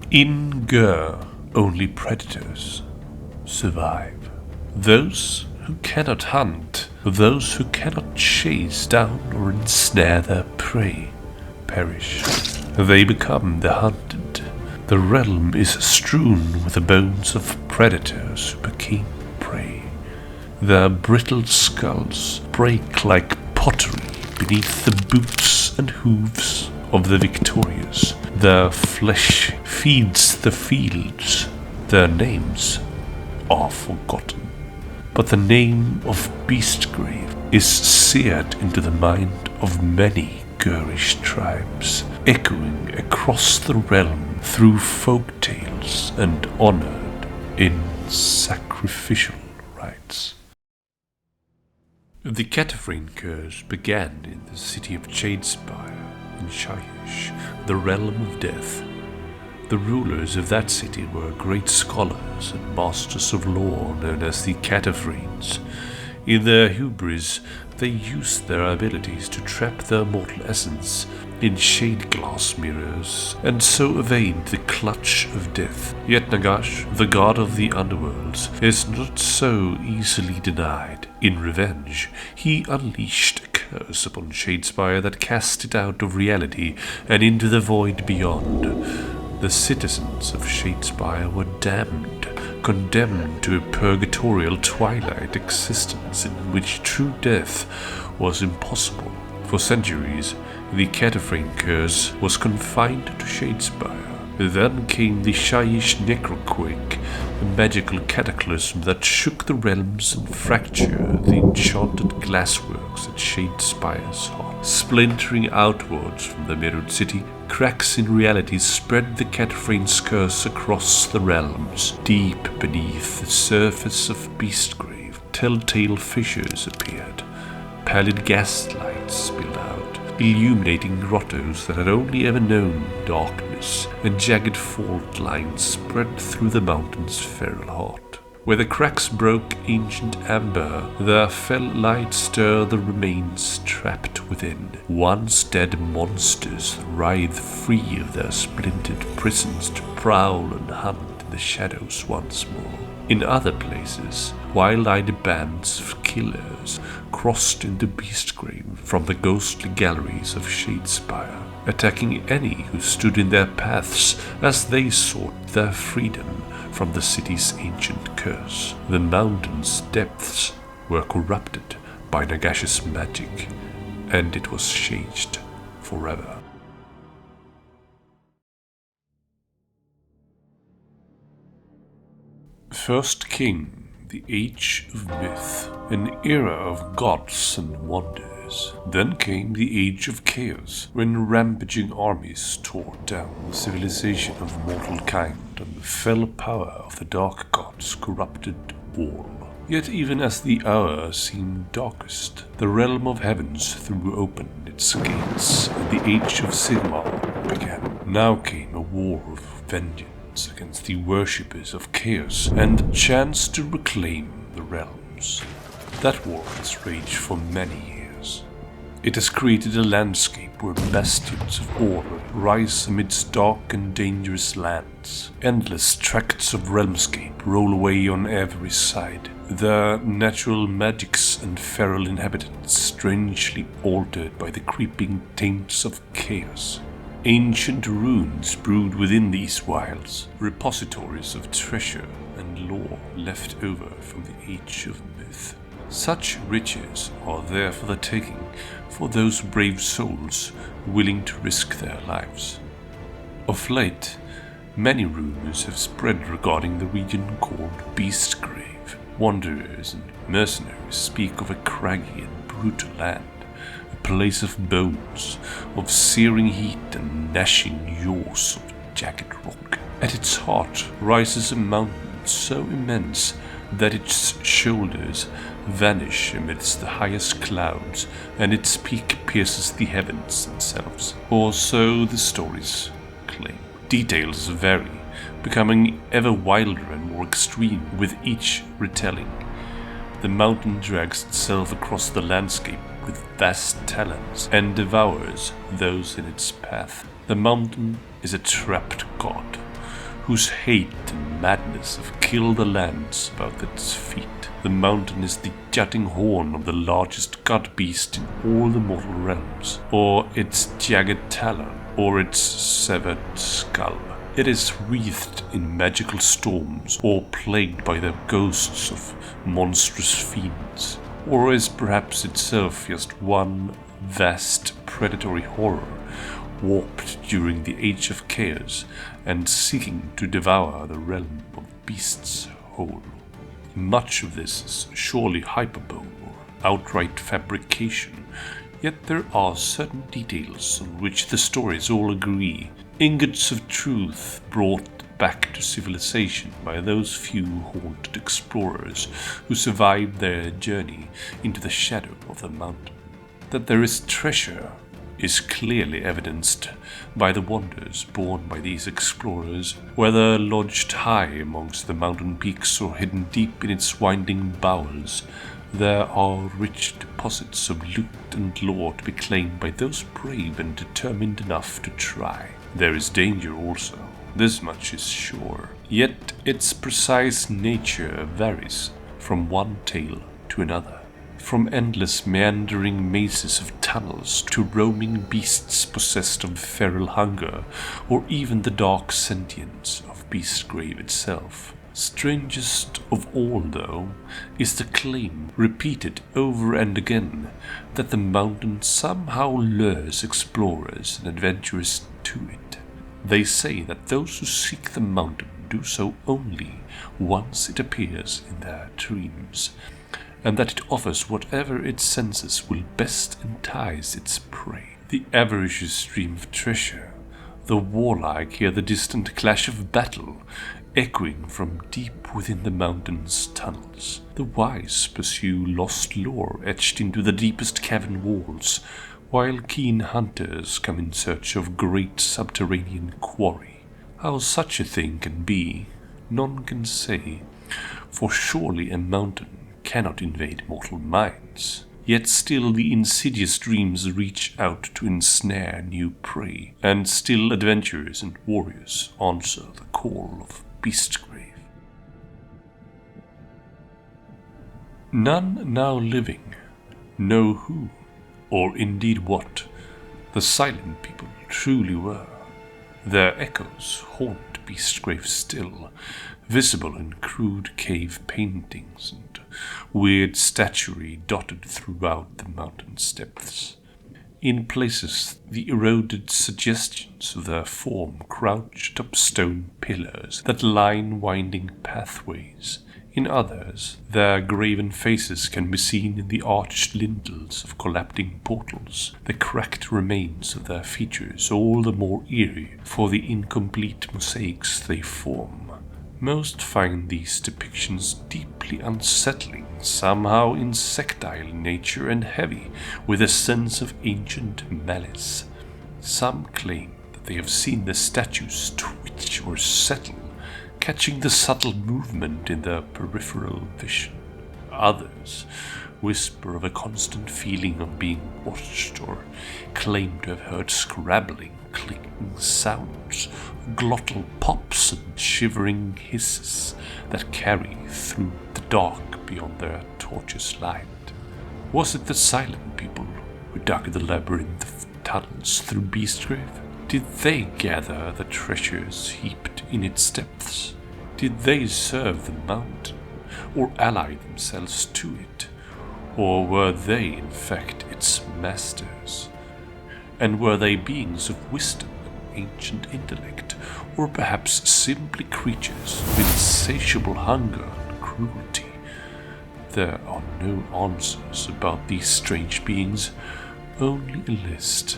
In Ghur, only predators survive. Those who cannot hunt, those who cannot chase down or ensnare their prey, perish. They become the hunted. The realm is strewn with the bones of predators who became prey. Their brittle skulls break like pottery beneath the boots and hooves of the victorious. Their flesh feeds the fields. Their names are forgotten. But the name of Beastgrave is seared into the mind of many Ghurish tribes, echoing across the realm through folk tales and honored in sacrificial rites. The Katophranes Curse began in the city of Shadespire in Shyish, the realm of death. The rulers of that city were great scholars and masters of lore known as the Katophranes. In their hubris, they used their abilities to trap their mortal essence in shade glass mirrors, and so evade the clutch of death. Yet Nagash, the god of the Underworlds, is not so easily denied. In revenge, he unleashed a curse upon Shadespire that cast it out of reality and into the void beyond. The citizens of Shadespire were damned, condemned to a purgatorial twilight existence in which true death was impossible. For centuries, the Katophranes Curse was confined to Shadespire. Then came the Shyish Necroquake, a magical cataclysm that shook the realms and fractured the enchanted glassworks at Shadespire's heart. Splintering outwards from the mirrored city, cracks in reality spread the Katophranes Curse across the realms. Deep beneath the surface of Beastgrave, telltale fissures appeared. Pallid gaslights spilled out, illuminating grottos that had only ever known darkness, and jagged fault lines spread through the mountain's feral heart. Where the cracks broke ancient amber, there fell light stir the remains trapped within. Once dead monsters writhe free of their splintered prisons to prowl and hunt in the shadows once more. In other places, wild-eyed bands of killers crossed into Beastgrave from the ghostly galleries of Shadespire, attacking any who stood in their paths as they sought their freedom from the city's ancient curse. The mountain's depths were corrupted by Nagash's magic, and it was changed forever. First came the Age of Myth, an era of gods and wonders. Then came the Age of Chaos, when rampaging armies tore down the civilization of mortal kind and the fell power of the dark gods corrupted all. Yet even as the hour seemed darkest, the realm of heavens threw open its gates, and the Age of Sigmar began. Now came a war of vengeance against the worshippers of chaos and a chance to reclaim the realms. That war has raged for many years. It has created a landscape where bastions of order rise amidst dark and dangerous lands. Endless tracts of realmscape roll away on every side, their natural magics and feral inhabitants strangely altered by the creeping taints of chaos. Ancient runes brewed within these wilds, repositories of treasure and lore left over from the Age of Myth. Such riches are there for the taking for those brave souls willing to risk their lives. Of late, many rumors have spread regarding the region called Beastgrave. Wanderers and mercenaries speak of a craggy and brutal land, a place of bones, of searing heat and gnashing jaws of jagged rock. At its heart rises a mountain so immense that its shoulders vanish amidst the highest clouds, and its peak pierces the heavens themselves. Or so the stories claim. Details vary, becoming ever wilder and more extreme with each retelling. The mountain drags itself across the landscape with vast talons and devours those in its path. The mountain is a trapped god whose hate and madness have killed the lands about its feet. The mountain is the jutting horn of the largest god beast in all the mortal realms, or its jagged talon, or its severed skull. It is wreathed in magical storms, or plagued by the ghosts of monstrous fiends, or is perhaps itself just one vast predatory horror, warped during the Age of Chaos and seeking to devour the realm of beasts whole. Much of this is surely hyperbole or outright fabrication, yet there are certain details on which the stories all agree, ingots of truth brought back to civilization by those few haunted explorers who survived their journey into the shadow of the mountain. That there is treasure is clearly evidenced by the wonders borne by these explorers, whether lodged high amongst the mountain peaks or hidden deep in its winding bowels. There are rich deposits of loot and lore to be claimed by those brave and determined enough to try. There is danger also, this much is sure, yet its precise nature varies from one tale to another. From endless meandering mazes of tunnels to roaming beasts possessed of feral hunger, or even the dark sentience of Beastgrave itself. Strangest of all, though, is the claim, repeated over and again, that the mountain somehow lures explorers and adventurers to it. They say that those who seek the mountain do so only once it appears in their dreams, and that it offers whatever its senses will best entice its prey. The avaricious dream of treasure, the warlike hear the distant clash of battle, echoing from deep within the mountain's tunnels. The wise pursue lost lore etched into the deepest cavern walls, while keen hunters come in search of great subterranean quarry. How such a thing can be, none can say, for surely a mountain cannot invade mortal minds. Yet still the insidious dreams reach out to ensnare new prey, and still adventurers and warriors answer the call of Beastgrave. None now living know who, or indeed what, the silent people truly were. Their echoes haunt Beastgrave still, visible in crude cave paintings and weird statuary dotted throughout the mountain's depths. In places, the eroded suggestions of their form crouch atop stone pillars that line winding pathways. In others, their graven faces can be seen in the arched lintels of collapsing portals, the cracked remains of their features all the more eerie for the incomplete mosaics they form. Most find these depictions deeply unsettling, somehow insectile in nature and heavy with a sense of ancient malice. Some claim that they have seen the statues twitch or settle, catching the subtle movement in their peripheral vision. Others whisper of a constant feeling of being watched, or claim to have heard scrabbling, clicking sounds, glottal pops and shivering hisses that carry through the dark beyond their torches' light. Was it the silent people who dug the labyrinth of tunnels through Beastgrave? Did they gather the treasures heaped in its depths? Did they serve the mountain, or ally themselves to it? Or were they, in fact, its masters? And were they beings of wisdom and ancient intellect, or perhaps simply creatures of insatiable hunger and cruelty? There are no answers about these strange beings, only a list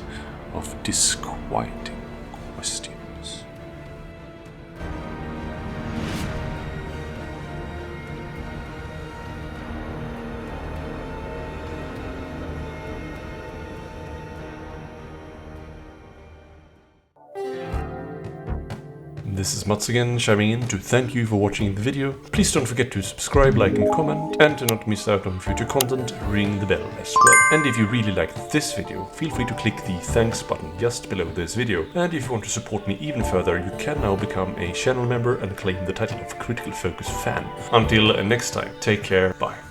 of disquieting questions. This is Mats again, chiming in to thank you for watching the video. Please don't forget to subscribe, like and comment, and to not miss out on future content, ring the bell as well. And if you really liked this video, feel free to click the thanks button just below this video. And if you want to support me even further, you can now become a channel member and claim the title of Critical Focus fan. Until next time, take care, bye.